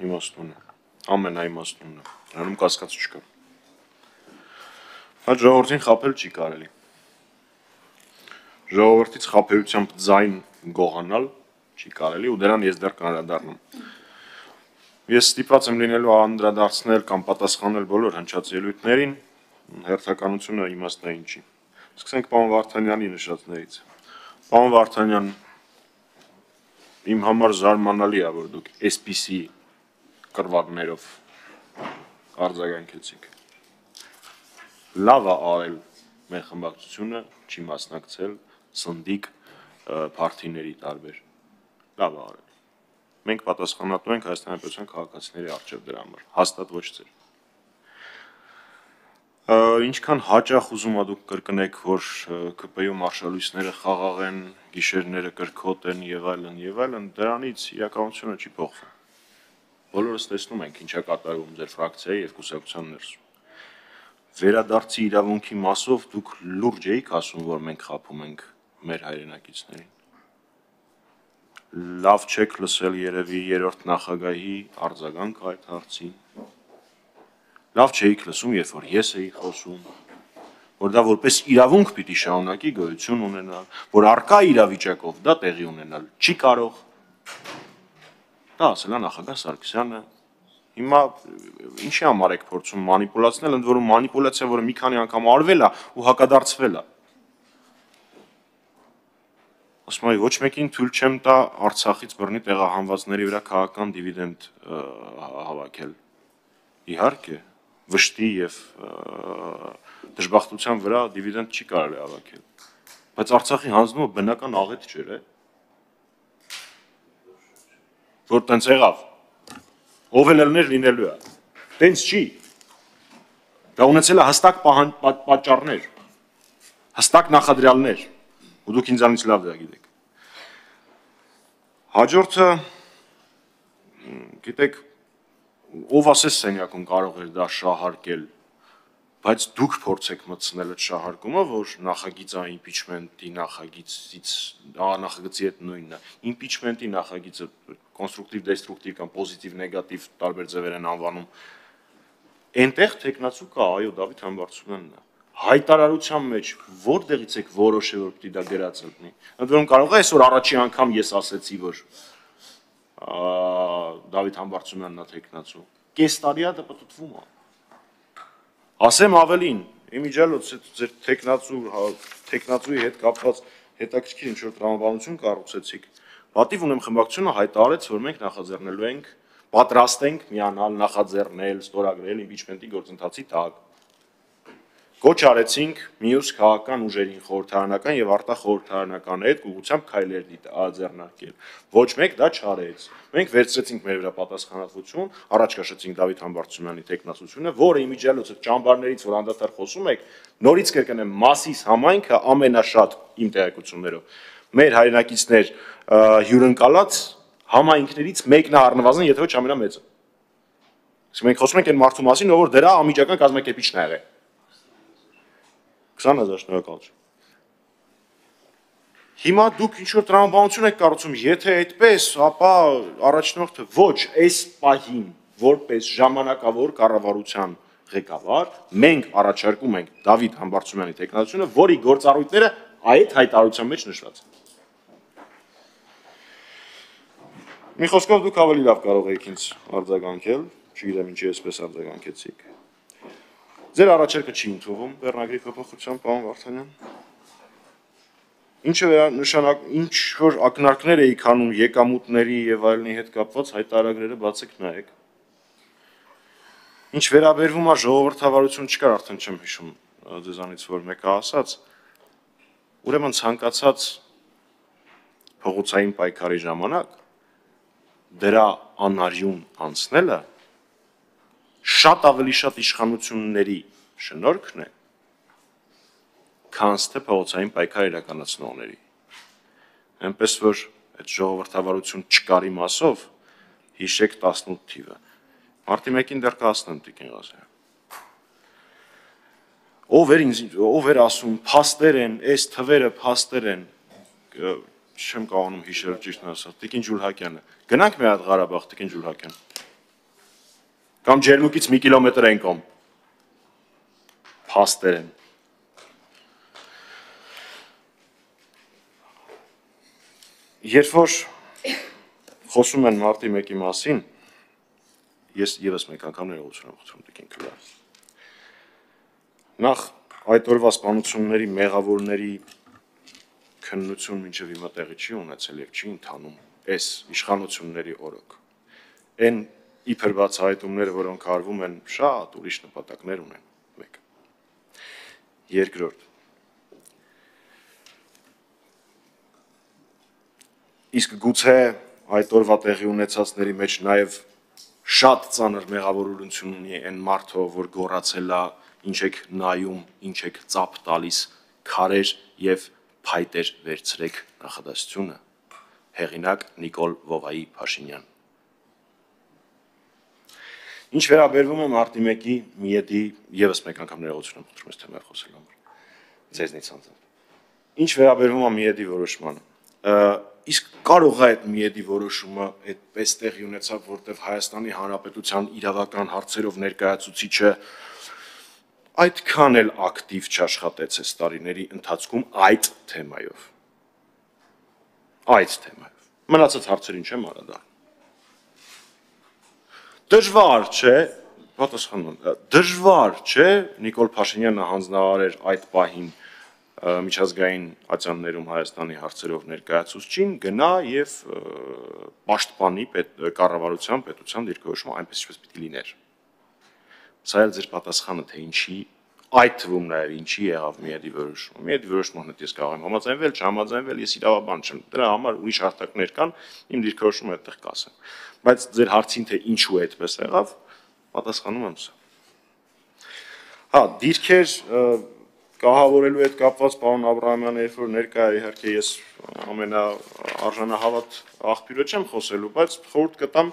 իմաստունն է, ամենաիմաստունն է, դրանում կասկած չկա։ Այդ ժողովրդին խաբել չի կարելի։ Ժողովրդից խաբերությամբ ձայն գողանալ չի կարելի ու դրան ես դեռ կանդրադառնամ։ Ես ստիպված եմ լինելու անդրադարձնել կամ պատասխանել բոլոր հնչած ելույթներին, հերթականությունը իմաստային չի։ Սկսենք պարոն Վարդանյանի նշածներից։ Պարոն Վարդանյան, իմ համար զարմանալի է, որ դուք այսպիսի կռվակներով արձագանքեցիք։ Լավ է արել մեր խմբակցությունը չի մասնակցել սնդիկ փարթիների տարբեր։ Լավ է արել։ Մենք պատասխանատու ենք Հայաստանի Հանրապետության քաղաքացիների առջև դրա համար, հաստատ ոչ ձեր։ Ինչքան հաճախ ուզում ա դուք կրկնեք, որ ԿՊ-ում արշալույսները խաղաղ են, գիշերները կրքոտ են եւ այլն, դրանից իրականությունը չի փոխվում։ Բոլորս տեսնում ենք ինչ է կատարվում ձեր ֆրակցիայի եւ կուսակցության ներսում։ Վերադարձի իրավունքի մասով դուք լուրջ էիք ասում, որ մենք խափում ենք մեր հայրենակիցներին։ Լավ չեք լսել երևի երրորդ նախագահի արձագանքը այդ հարցին։ Լավ չէիք լսում, երբ որ ես էի խոսում, որ դա որպես իրավունք պիտի շարունակի գոյություն ունենալ, որ առկա իրավիճակով դա տեղի ունենալ չի կարող։ Դա ասել է նախագահ Սարգսյանը։ Հիմա ինչի համար եք փորձում մանիպուլացնել, ընդ որում մանիպուլյացիա, որը մի քանի անգամ արվել է ու հակադարձվել է։ Ասում եմ, ոչ մեկին թույլ չեմ տա Արցախից բռնի տեղահանվածների վրա քաղաքական դիվիդենդ հավաքել։ Իհարկե, վշտի եւ դժբախտության վրա դիվիդենդ չի կարելի հավաքել։ Բայց Արցախի հանձնումը բնական աղետ չէր, որ տենց եղավ։ Ով էլ ելներ լինելու է։ Տենց չի։ Դա ունեցել է հստակ պատճառներ, հստակ նախադրյալներ, ու դուք ինձանից լավ դա գիտեք։ Հաջորդը, գիտեք, ով ասես սենյակում կարող էր դա շահարկել, բայց դուք փորձեք մտցնել այդ շահարկումը, որ նախագիծը իմպիչմենտի նախագծի հետ նույնն է։ Իմպիչմենտի նախագիծը կոնստրուկտիվ, դեստրուկտիվ կամ պոզիտիվ, նեգատիվ տարբեր ձևեր են անվանում։ Այնտեղ տեխնացու կա, այո, Դավիթ Համբարձումյանն է։ Հայտարարության մեջ որտեղից եք որոշել, որ պիտի դա գրած լինի։ Ընդ որում կարող է այսօր առաջի անգամ ես ասեցի, որ Դավիթ Համբարձումյանն է տեխնացու։ Կես տարի է դա պատտվում է։ Ասեմ ավելին, իմիջիալոց ձեր տեխնացուի հետ կապված հետաքրքիր ինչ-որ տրամաբանություն կառուցեցիք։ Պատիվ ունեմ խմբակցությունը հայտարարեց, որ մենք նախաձեռնելու ենք, պատրաստ ենք միանալ, նախաձեռնել, ստորագրել իմպիչմենտի գործընթացի տակ։ Կոչ արեցինք մյուս քաղաքական ուժերին խորհրդարանական եւ արտախորհրդարանական հետ ուղղությամբ քայլեր ձեռնարկել։ Ոչ մեկ դա չարեց։ Մենք վերցրեցինք մեր վրա պատասխանատվություն, առաջ քաշեցինք Դավիթ Համբարձումյանի տեխնացությունը, որը իմիջիալոց այդ ճամբարներից, որ անդադար խոսում եք, նորից կրկնեմ, Մասիս համայնքը ամենաշատ իմ տեղեկություններով մեր հայրենակիցներ հյուրընկալած համայնքներից մեկն է առնվազն, եթե ոչ ամենամեծը։ Իսկ մենք խոսում ենք այն մարդու մասին, ով որ դրա անմիջական կազմակերպիչն է եղել։ 20,000 շնորհակալություն։ Հիմա դուք ինչ-որ տրամաբանություն եք կառուցում, եթե այդպես, ապա առաջնորդը ոչ, այս պահին, որպես ժամանակավոր կառավարության ղեկավար, մենք առաջարկում ենք Դավիթ Համբարձումյանի տեխնացությունը, որի գործառույթները այդ հայտարարության մեջ նշված են։ Մի խոսքով դուք ավելի լավ կարող եք ինձ արձագանքել, չգիտեմ ինչի էսպես արձագանքեցիք։ Ձեր առաջարկը չի ընդունվում վերնագրի փոփոխությամբ, պարոն Վարդանյան։ Ինչ որ ակնարկներ էիք անում եկամուտների եւ այլնի հետ կապված հայտարարագրերը բացեք նայեք։ Ինչ վերաբերվում է ժողովրդավարություն չկար, արդեն չեմ հիշում ձեզանից որ մեկը ասաց, ուրեմն ցանկացած փողոցային պայքարի ժամանակ դրա անարյուն անցնելը շատ ավելի շատ իշխանությունների շնորհքն է, քան թե փողոցային պայքար իրականացնողների։ Այնպես որ այդ ժողովրդավարություն չկարի մասով հիշեք 18 թիվը։ Մարտի 1-ին դեռ կհասնեմ Տիկին Ղազարյան։ Ով էր ասում փաստեր են, այս թվերը փաստեր են, չեմ կարողանում հիշել ճիշտն ասած, Տիկին Ջուլհակյանը։ Գնանք մի հատ Ղարաբաղ, Տիկին Ջուլհակյան։ Կամ ջերմուկից մի կիլոմետր են կողմ։ Փաստեր են։ Երբ որ խոսում են մարտի 1-ի մասին, ես եւս մեկ անգամ ներողություն եմ խնդրում տիկին Քլա։ Նախ այդ օրվա սպանությունների մեղավորների քննություն մինչև հիմա տեղի չի ունեցել եւ չի ընթանում այս իշխանությունների օրոք։ Այն իբր բացահայտումները, որոնք արվում են, շատ ուրիշ նպատակներ ունեն, մեկ։ Երկրորդ։ Իսկ գուցե այդ օրվա տեղի ունեցածների մեջ նաեւ շատ ծանր մեղավորություն ունի այն մարդը, որ գոռացել է ինչ եք նայում, ինչ եք ծափ տալիս, քարեր եւ փայտեր վերցրեք նախադասությունը, հեղինակ Նիկոլ Վովայի Փաշինյան։ Ինչ վերաբերվում է մարտի 1-ի միեդի եւս մեկ անգամ ներողություն եմ խնդրում ես թեմայով խոսելու համար, ձեզնից անձամբ։ Ինչ վերաբերվում է միեդի որոշմանը, իսկ կարող է այդ միեդի որոշումը այդպես տեղի ունեցավ, որտեղ Հայաստանի Հանրապետության իրավական հարցերով ներկայացուցիչը այդքան էլ ակտիվ չաշխատեց այս տարիների ընթացքում այդ թեմայով։ Այդ թեմայով։ Մնացած հարցերին չեմ անդրադառնում։ Դժվար չէ, պատասխանում եմ, դժվար չէ Նիկոլ Փաշինյանը հանձնարարեր այդ պահին միջազգային ատյաններում Հայաստանի հարցերով ներկայացուցչին գնա եւ պաշտպանի կառավարության պետության դիրքորոշումը այնպես ինչպես պիտի լիներ։ Սա էլ ձեր պատասխանը թե ինչի, այդ թվում նաեւ ինչի եղավ միեդի որոշումը։ Միեդի որոշման հետ ես կարող եմ համաձայնվել, չհամաձայնվել, ես իրավաբան չեմ։ Դրա համար ուրիշ հարթակներ կան, իմ դիրքորոշումը այդտեղ կասեմ։ Բայց ձեր հարցին թե ինչու է այդպես եղավ, պատասխանում եմ սա։ Հա, դիրքեր կահավորելու հետ կապված պարոն Աբրահամյանը, երբ որ ներկա է, իհարկե ես ամենաարժանահավատ աղբյուրը չեմ խոսելու, բայց խորհուրդ կտամ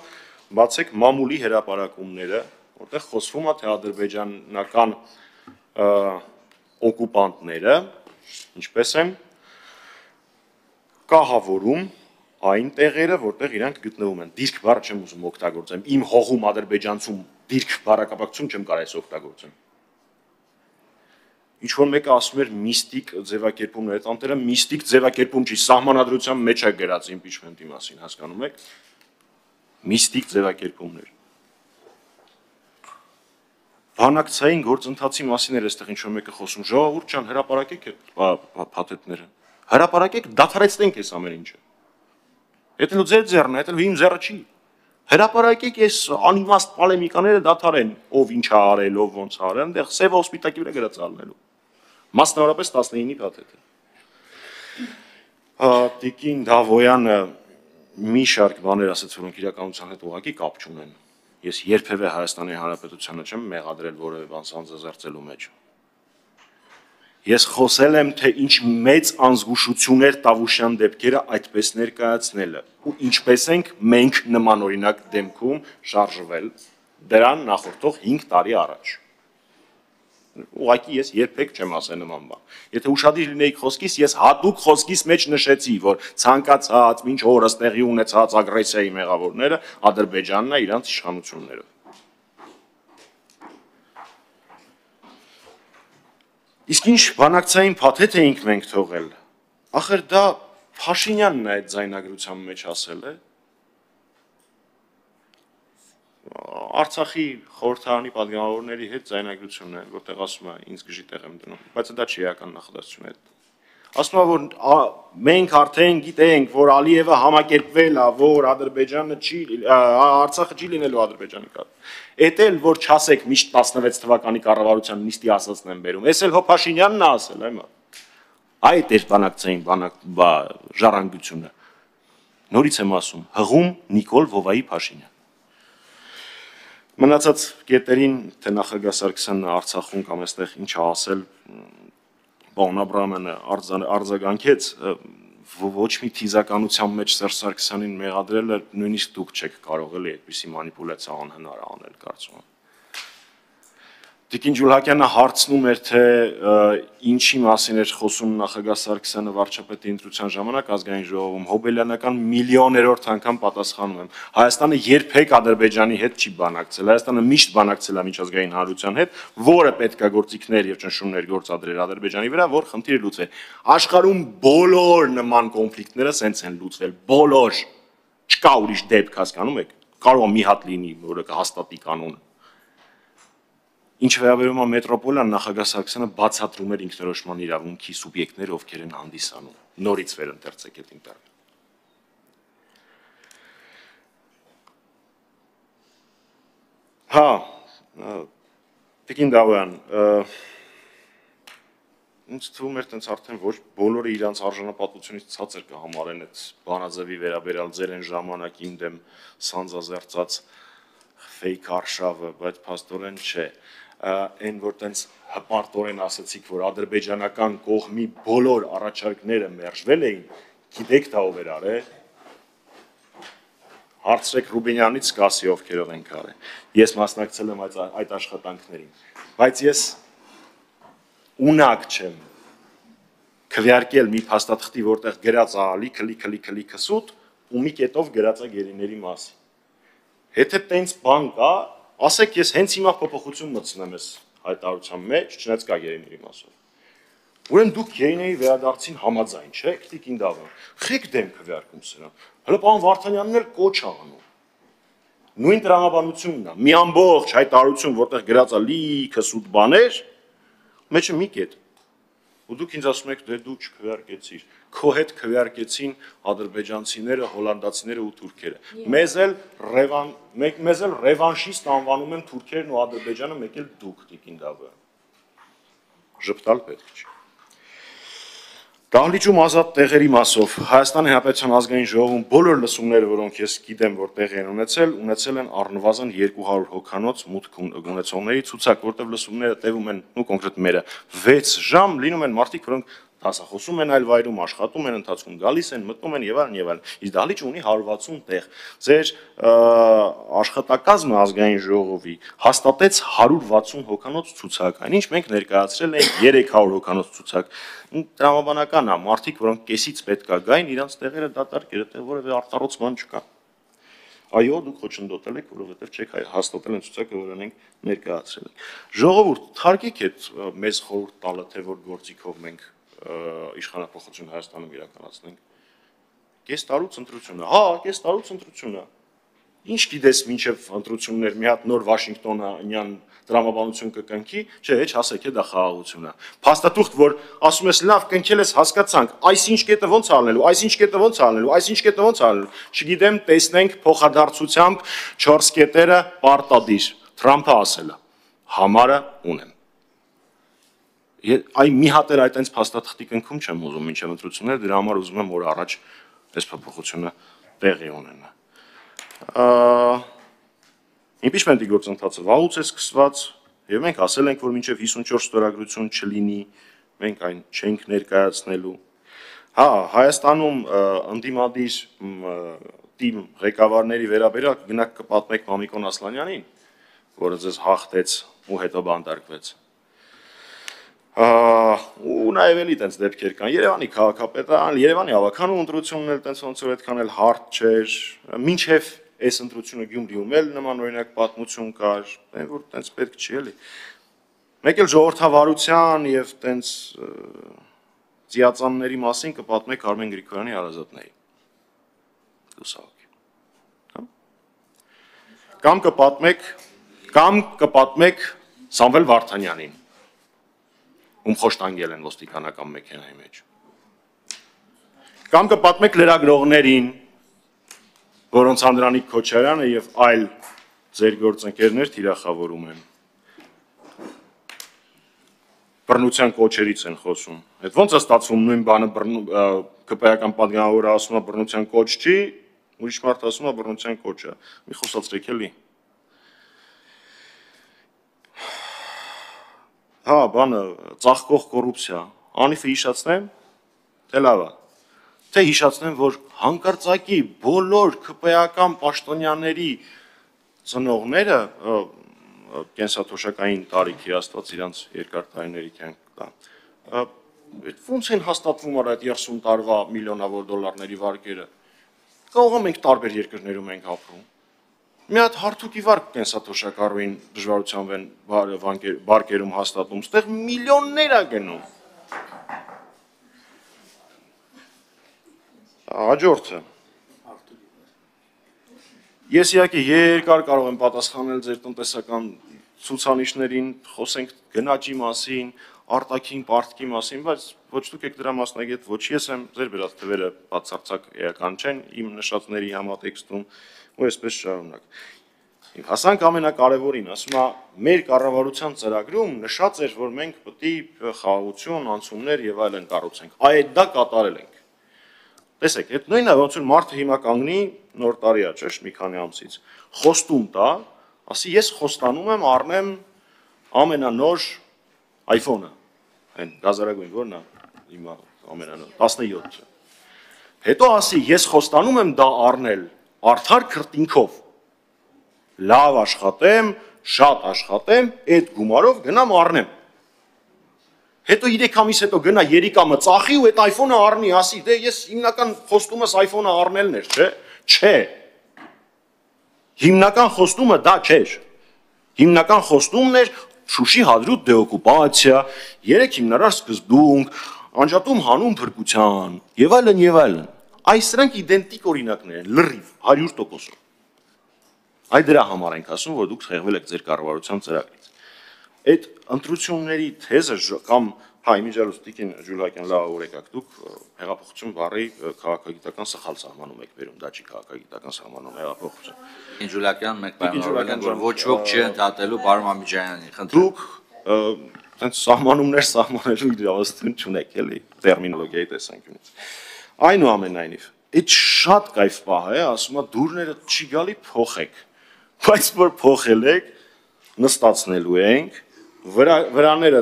բացեք մամուլի հրապարակումները, որտեղ խոսվում է թե ադրբեջանական օկուպանտները ինչպես են կահավորում այն տեղերը, որտեղ իրանք գտնվում են։ Դիրք բառը չեմ ուզում օգտագործեմ, իմ հողում ադրբեջանցում դիրք բառակապակցություն չեմ կարես օգտագործեմ։ Ինչ որ մեկը ասում էր միստիկ ձևակերպումներ, այդ անտերը միստիկ ձևակերպում չի, սահմանադրության մեջ է գրած իմպիչմենտի մասին, հասկանում եք։ Միստիկ ձևակերպումներ։ Բանակցային գործընթացի մասին էր այստեղ ինչ որ մեկը խոսում, ժողովուրդ ջան, հրապարակեք այդ փաթեթները։ Հրապարակեք, դադարեցնենք այս ամեն ինչը։ Եթե նո ձեր ձեռն է, եթե իմ ձեռը չի։ Հրապարակեք այս անիմաստ պոլեմիկաները դադարեն, ով ինչ է արել, ով ոնց է արել, այնտեղ սև հոսպիտալի վրա գրած ալնելու։ Մասնավորապես 19-ի փաթեթը։ Տիկին Դավոյանը մի շարք բաներ ասաց, որոնք իրականության հետ ուղղակի կապ չունեն։ Ես երբևէ Հայաստանի Հանրապետությանը չեմ մեղադրել որևէ բան սանձազերծելու մեջ։ Ես խոսել եմ, թե ինչ մեծ անզգուշություններ Տավուշյան դեպքերը այդպես ներկայացնելը, ու ինչպես ենք մենք նմանօրինակ դեպքում շարժվել դրան նախորդող 5 տարի առաջ։ Ուղղակի ես երբեք չեմ ասել նման բան։ Եթե ուշադիր լինեիք խոսքիս, ես հատուկ խոսքիս մեջ նշեցի, որ ցանկացած մինչ օրս տեղի ունեցած ագրեսիայի մեղավորները Ադրբեջանն է իրանց իշխանություններով։ Իսկ ինչ բանակցային փաթեթ էինք մենք թողել, ախր դա Փաշինյանն է այդ ձայնագրության մեջ ասել է։ Արցախի խորհրդարանի պատգամավորների հետ ձայնագրությունն է, որտեղ ասում է ինձ գժի տեղ եմ դնում, բայց դա չի էական նախադասություն է։ Ասում է, որ մենք արդեն գիտենք, որ Ալիևը համակերպվել է, որ Ադրբեջանը չի, Արցախը չի լինելու Ադրբեջանի կարգ։ Էդ էլ որ չասեք միշտ 16 թվականի կառավարության նիստի ասածն են բերում։ Էս էլ հո Փաշինյանն է ասել, այո։ Այդ էր բանակցային ժառանգությունը։ Նորից եմ ասում, հղում Նիկոլ Վովայի Փաշինյան։ Մնացած կետերին, թե նախագահ Սարգսյանն Արցախում կամ այստեղ ինչ է ասել, պարոն Աբրահամյանը արձագանքեց, ոչ մի թիզականության մեջ Սերժ Սարգսյանին մեղադրելը նույնիսկ դուք չեք կարող էլի այդպիսի մանիպուլյացիա անհնար անել, կարծում եմ։ Տիկին Ջուլհակյանը հարցնում էր, թե ինչի մասին էր խոսում նախագահ Սարգսյանը վարչապետի ընտրության ժամանակ ազգային ժողովում, հոբելյանական միլիոներորդ անգամ պատասխանում եմ։ Հայաստանը երբեք Ադրբեջանի հետ չի բանակցել, Հայաստանը միշտ բանակցել է միջազգային հանրության հետ, որը պետք է գործիքներ եւ ճնշումներ գործադրեր Ադրբեջանի վրա, որ խնդիրը լուծվի։ Աշխարհում բոլոր նման կոնֆլիկտները սենց են լուծվել, բոլոր, չկա ուրիշ դեպք, հասկանում եք, կարող է մի հատ լինի, որը կհաստատի կանոնը։ Ինչ վերաբերում է մետրոպոլիան, նախագահ Սարգսյանը բացատրում էր ինքնորոշման իրավունքի սուբյեկտները, ովքեր են հանդիսանում։ Նորից վերընթերցեք այդ ինտերվյուն։ Հա, Տիկին Դավոյան, ինձ թվում էր, տենց արդեն ոչ բոլորը իրանց արժանապատվությունից ցածր կհամարեն այդ բանաձևի վերաբերյալ ձեր են ժամանակ իմ դեմ սանձազերծած ֆեյք արշավը, բայց փաստորեն չէ։ Այն որ տենց հպարտորեն ասացիք, որ ադրբեջանական կողմի բոլոր առաջարկները մերժվել էին, գիտեք դա ով էր արել։ Հարցրեք Ռուբինյանից սկասի ովքերով ենք արել։ Ես մասնակցել եմ այդ աշխատանքներին, բայց ես ունակ չեմ քվեարկել մի փաստաթղթի, որտեղ գրած է լիքը սուտ ու մի կետով գրած է գերիների մասին։ Եթե տենց բան կա, ասեք ես հենց հիմա փոփոխություն մտցնեմ այս հայտարարության մեջ, չնայած կա գերիների մասով։ Ուրեմն դուք գերիների վերադարձին համաձայն չեք, Տիկին Դավոյան, խեք դեմ քվեարկում սրան։ Հələ պարոն Վարդանյանն էլ կոչ է անում։ Նույն տրամաբանությունն է, մի ամբողջ հայտարարություն, որտեղ գրած է լիքը սուտ բաներ, մեջը մի կետ։ Ու դուք ինձ ասում եք, դե դու չքվեարկեցիր։ Քո հետ քվեարկեցին ադրբեջանցիները, հոլանդացիները ու թուրքերը։ Մեզ էլ ռևանշիստ անվանում են թուրքերն ու Ադրբեջանը, մեկ էլ դուք, Տիկին Դավոյան։ Ժպտալ պետք չի։ Դահլիճում ազատ տեղերի մասով Հայաստանի Հանրապետության ազգային ժողովում բոլոր լսումները, որոնք ես գիտեմ, որ տեղի են ունեցել են առնվազն 200 հոգանոց մուտք ունեցողների ցուցակ, որտեղ լսումները տևում են, ու կոնկրետ մերը 6 ժամ, լինում են մարդիկ, որոնք դասախոսում են այլ վայրում, աշխատում են, ընթացքում գալիս են, մտնում են եւ այլն եւ այլն։ Իսկ դահլիճը ունի 160 տեղ։ Ձեր աշխատակազմը ազգային ժողովի հաստատեց 160 հոգանոց ցուցակ, այնինչ մենք ներկայացրել ենք 300 հոգանոց ցուցակ։ Տրամաբանական է, մարդիկ, որոնք կեսից պետք է գային, իրանց տեղերը դատարկ էր, այդտեղ որևէ արտարոցման չկա։ Այո, դուք խոչընդոտել եք, որովհետև չեք հաստատել այն ցուցակը, որը մենք ներկայացրել ենք։ Ժողովուրդ, թարգեք այդ մեզ խորհուրդ տալը, թե որ գործիքով մենք իշխանապողություն Հայաստանում իրականացնենք։ Կես տարուց ընտրությունը, հա, կես տարուց ընտրությունը։ Ինչ գիտես մինչև ընտրություններ մի հատ նոր Վաշինգտոնյան տրամաբանություն կկնքի, չէ, հեչ հասեք է դա խաղաղություն է։ Փաստաթուղթ, որ ասում ես լավ կնքել ես հասկացանք, այսինչ կետը ոնց անելու, այսինչ կետը ոնց անելու, այսինչ կետը ոնց անելու։ Չգիտեմ, տեսնենք փոխադարձությամբ 4 կետերը պարտադիր։ Թրամփը ասել է, համարը ունեմ։ Այ մի հատ էլ այտենց փաստաթղթի կնքում չեմ ուզում մինչև ընտրությունները, դրա համար ուզում եմ որ առաջ այս փոփոխությունը տեղի ունենա։ Impeachment-ի գործընթացը վաղուց է սկսված, եւ մենք ասել ենք, որ մինչև 54 ստորագրություն չլինի, մենք այն չենք ներկայացնելու։ Հա, Հայաստանում ընդդիմադիր թիմ ղեկավարների վերաբերյալ գնաք կպատմեք Մամիկոն Ասլանյանին, որը ձեզ հաղթեց ու հետո բանտարկվեց։ Ու նաև էլի տենց դեպքեր կան, Երևանի քաղաքապետարան, Երևանի ավականու ընտրությունն էլ տենց ոնց որ այդքան էլ հարթ չէր, մինչև այս ընտրությունը Գյումրիում էլ նման օրինակ պատմություն կար, որ տենց պետք չի էլի։ Մեկ էլ ժողովրդավարության եւ տենց ծիածանների մասին կպատմեք Արմեն Գրիգորյանի հարազատների։ Լուսահոգի։ Կամ կպատմեք Սամվել Վարդանյանին, ում խոշտանգել են ոստիկանական մեքենայի մեջ։ Կամ կպատմեք լրագրողներին, որոնց Անդրանիկ Քոչարյանը եւ այլ ձեր գործընկերներ թիրախավորում են։ Բռնության կոչերից են խոսում։ Այդ ոնց է ստացվում նույն բանը ԿՊ-ական պատգամավորը ասում է բռնության կոչ չի, ուրիշ մարդ ասում է բռնության կոչ է։ Մի խոսացրեք էլի։ Հա, բանը ծաղկող կոռուպցիա։ Անիֆը հիշացնեմ, թե լավ է։ Թե հիշացնեմ, որ հանկարծակի բոլոր ԿՊ-ական պաշտոնյաների ծնողները կենսաթոշակային տարիքի աստված իրանց երկար տարիների կյանք տա։ Ոնց են հաստատվում այդ 30 տարվա միլիոնավոր դոլարների վարկերը։ Կարող ենք տարբեր երկրներում ենք ապրում։ Մի հատ հարթուկի վարկ կենսաթոշակառուին դժվարությամբ են վարկերում հաստատում, ստեղ միլիոններ է գնում։ Հաջորդը։ Ես իհարկե երկար կարող եմ պատասխանել ձեր տնտեսական ցուցանիշներին, խոսենք գնաճի մասին, արտաքին պարտքի մասին, բայց ոչ դուք եք դրա մասնագետ, ոչ ես եմ, ձեր բերած թվերը բացարձակ էական չեն իմ նշածների համատեքստում, ու այսպես շարունակ։ Հասանք ամենակարևորին, ասում է, մեր կառավարության ծրագրում նշած էր, որ մենք պետք է խաղաղություն, անցումներ եւ այլն կառուցենք։ Այդ դա կատարել ենք։ Տեսեք, այդ նույնն է, ոնց որ մարդը հիմա կանգնի նոր տարի է, ճիշտ, մի քանի ամսից, խոստում տա, ասի ես խոստանում եմ առնեմ ամենանոր iPhone-ը, այն գազարագույն, որն է հիմա ամենանոր 17-ը։ Հետո ասի ես խոստանում եմ դա առնել արդար քրտինքով, լավ աշխատեմ, շատ աշխատեմ, այդ գումարով գնամ առնեմ։ Հետո 3 ամիս հետո գնա երիկամը ծախի ու այդ iPhone-ը առնի, ասի, դե ես հիմնական խոստումս iPhone-ը առնելն էր, չէ՞։ Չէ։ Հիմնական խոստումը դա չէր։ Հիմնական խոստումն էր Շուշի հադրուտ դեօկուպացիա, 3 հիմնարար սկզբունք, անջատում հանուն փրկության, եւ այլն եւ այլն։ Այս սրանք իդենտիկ օրինակներ են, լրիվ 100%։ Այդ դրա համար ենք ասում, որ դուք խեղվել եք ձեր կառավարության ծրագրից։ Այդ ընտրությունների թեզը կամ հայ միջալուց Տիկին Ջուլակյան լավ օրեկակ դուք հեղափոխություն բառի քաղաքագիտական սխալ սահմանում եք վերում, դա չի քաղաքագիտական սահմանում հեղափոխություն։ Տիկին Ջուլակյան մեկ պայմանավորել են, որ ոչ ոք չի ընդհատելու Բարոն Մամիջանյանին, խնդրեմ։ Դուք այդպես սահմանումներ սահմանելու իրավասություն չունեք, էլի, տերմինոլոգիայի տեսանկյունից։ Այնուամենայնիվ, այդ շատ կայֆ պահ է, ասում է դուրները չի գալի փոխեք, բայց որ փոխել եք, նստացնելու ենք, վրաները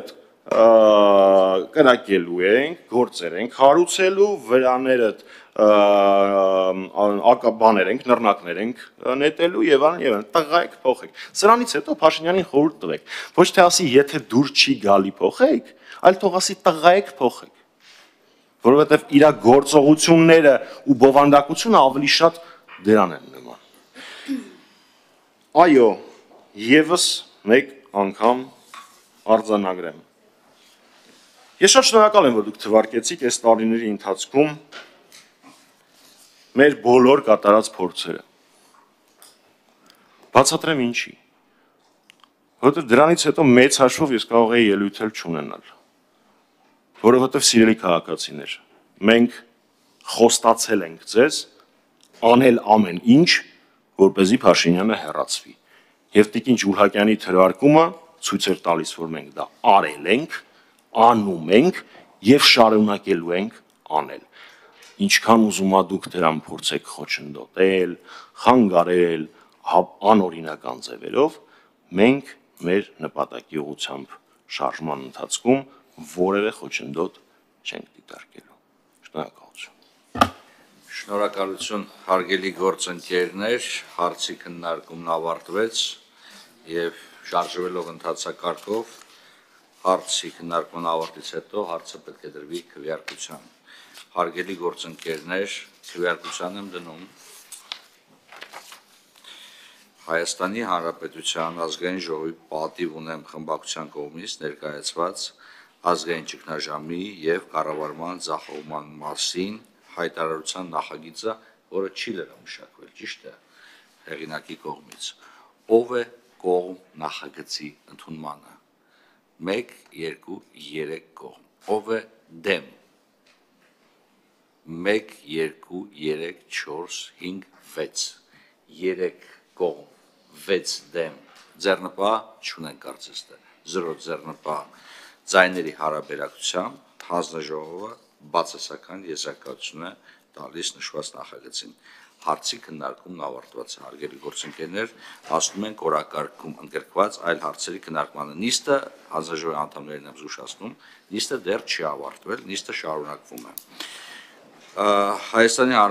կրակելու ենք, գործեր ենք հարուցելու, վրաները բաներ ենք, նռնակներ ենք նետելու եւ այլն, տղա եք փոխեք։ Սրանից հետո Փաշինյանին խորհուրդ տվեք, ոչ թե ասի եթե դուր չի գալի փոխեք, այլ թող ասի տղա եք փոխեք։ Որովհետեւ իր գործողությունները ու բովանդակությունը ավելի շատ դրան են նման։ Այո, եւս մեկ անգամ արձանագրեմ։ Ես շատ շնորհակալ եմ, որ դուք թվարկեցիք այս տարիների ընթացքում մեր բոլոր կատարած փորձերը։ Բացատրեմ ինչի։ Որովհետև դրանից հետո մեծ հաշվով ես կարող եի ելույթ էլ չունենալ։ Որովհետև սիրելի քաղաքացիներ, մենք խոստացել ենք ձեզ անել ամեն ինչ, որպեսզի Փաշինյանը հեռացվի։ Եվ Տիկին Ջուլհակյանի թվարկումը ցույց էր տալիս, որ մենք դա արել ենք, անում ենք եւ շարունակելու ենք անել։ Ինչքան ուզում ա դուք դրան փորձեք խոչընդոտել, խանգարել, անօրինական ձևերով, մենք մեր նպատակի ուղղությամբ շարժման ընթացքում որևէ խոչընդոտ չենք դիտարկելու։ Շնորհակալություն։ Շնորհակալություն, հարգելի գործընկերներ, հարցի քննարկումն ավարտվեց եւ շարժվելով ընթացակարգով հարցի քննարկման ավարտից հետո հարցը պետք է դրվի քվեարկության։ Հարգելի գործընկերներ, քվեարկության եմ դնում Հայաստանի Հանրապետության ազգային ժողովի պատիվ ունեմ խմբակցության կողմից ներկայացված ազգային ճգնաժամի եւ կառավարման ձախողման մասին հայտարարության նախագիծը, որը չի լրամշակվել, ճիշտ է, հեղինակի կողմից։ Ով է կողմ նախագծի ընդունմանը։ 1, 2, 3 կողմ։ Ով է դեմ։ 1, 2, 3, 4, 5, 6։ 3 կողմ, 6 դեմ։ Ձեռնպահ չունենք կարծես թե։ 0 ձեռնպահ ձայների հարաբերակցությամբ հանձնաժողովը բացասական եզրակացություն է տալիս նշված նախագծին։ Հարցի քննարկումն ավարտված է, հարգելի գործընկերներ, ասում ենք օրակարգում ընդգրկված այլ հարցերի քննարկմանը։ Նիստը հանձնաժողովի անդամներին եմ զգուշացնում, նիստը դեռ չի ավարտվել, նիստը շարունակվում է։ Հայաստանի